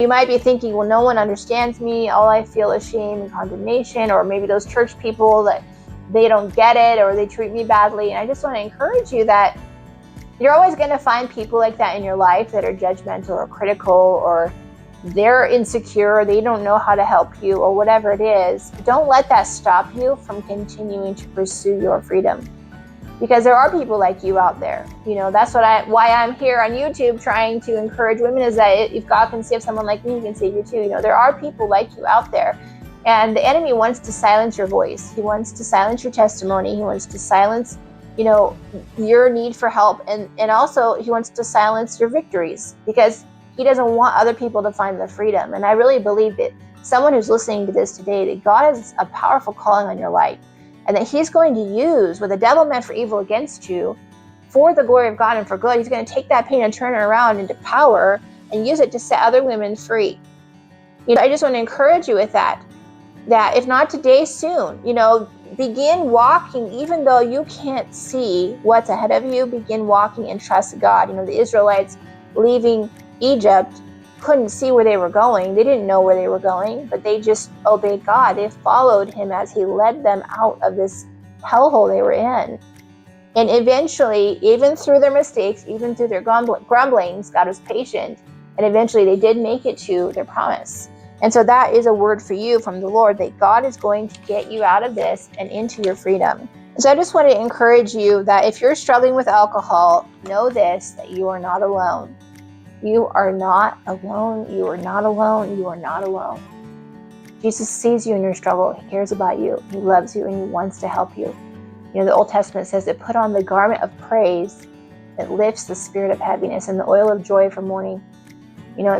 You might be thinking, well, no one understands me. All I feel is shame and condemnation, or maybe those church people that they don't get it or they treat me badly. And I just want to encourage you that you're always going to find people like that in your life that are judgmental or critical, or they're insecure, or they don't know how to help you, or whatever it is. Don't let that stop you from continuing to pursue your freedom. Because there are people like you out there. That's why I'm here on YouTube trying to encourage women, is that if God can save someone like me, he can save you too. There are people like you out there. And the enemy wants to silence your voice. He wants to silence your testimony. He wants to silence, your need for help. And also he wants to silence your victories, because he doesn't want other people to find the freedom. And I really believe that someone who's listening to this today, that God has a powerful calling on your life, and that he's going to use what the devil meant for evil against you for the glory of God and for good. He's going to take that pain and turn it around into power and use it to set other women free. I just want to encourage you with that if not today, soon, begin walking. Even though you can't see what's ahead of you, begin walking and trust God. The Israelites leaving Egypt couldn't see where they were going. They didn't know where they were going, but they just obeyed God. They followed him as he led them out of this hellhole they were in. And eventually, even through their mistakes, even through their grumblings, God was patient. And eventually they did make it to their promise. And so that is a word for you from the Lord, that God is going to get you out of this and into your freedom. So I just want to encourage you that if you're struggling with alcohol, know this, that you are not alone. You are not alone. You are not alone. You are not alone. Jesus sees you in your struggle. He cares about you. He loves you, and he wants to help you. The Old Testament says to put on the garment of praise that lifts the spirit of heaviness and the oil of joy for mourning.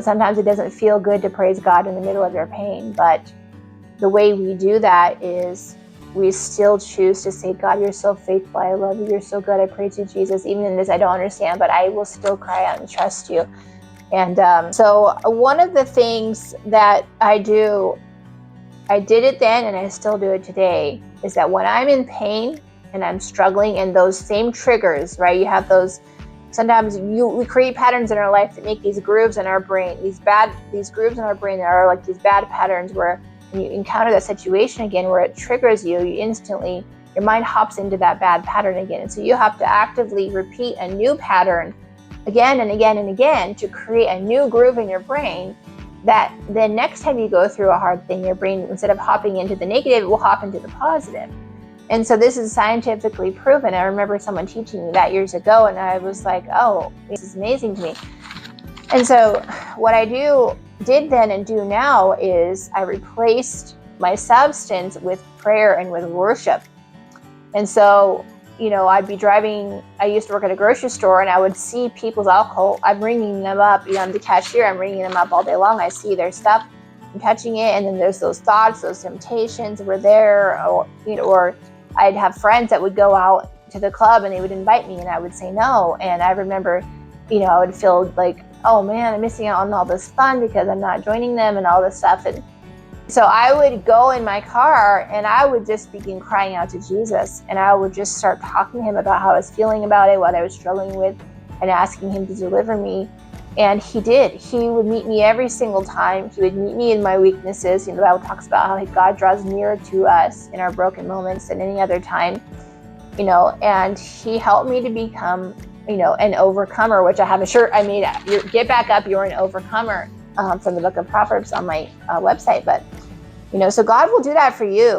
Sometimes it doesn't feel good to praise God in the middle of your pain, but the way we do that is we still choose to say, God, you're so faithful. I love you. You're so good. I praise you, Jesus. Even in this, I don't understand, but I will still cry out and trust you. And so one of the things that I do, I did it then and I still do it today, is that when I'm in pain and I'm struggling, and those same triggers, right? You have those, sometimes we create patterns in our life that make these grooves in our brain, these grooves in our brain that are like these bad patterns, where when you encounter that situation again where it triggers you, instantly, your mind hops into that bad pattern again. And so you have to actively repeat a new pattern again and again and again to create a new groove in your brain, that the next time you go through a hard thing, your brain, instead of hopping into the negative, it will hop into the positive. And so this is scientifically proven. I remember someone teaching me that years ago, and I was like, oh, this is amazing to me. And so what I did then and do now is I replaced my substance with prayer and with worship. And so, I'd be driving, I used to work at a grocery store, and I would see people's alcohol. I'm ringing them up, I'm the cashier, I'm ringing them up all day long. I see their stuff, I'm touching it, and then there's those thoughts, those temptations were there, or I'd have friends that would go out to the club and they would invite me and I would say no. And I remember, I would feel like, oh man, I'm missing out on all this fun because I'm not joining them and all this stuff. And so I would go in my car and I would just begin crying out to Jesus, and I would just start talking to him about how I was feeling about it, what I was struggling with, and asking him to deliver me. And he did. He would meet me every single time. He would meet me in my weaknesses. The Bible talks about how God draws nearer to us in our broken moments than any other time, and he helped me to become, an overcomer, which I have a shirt I made, get back up, you're an overcomer, from the book of Proverbs on my website. But, so God will do that for you.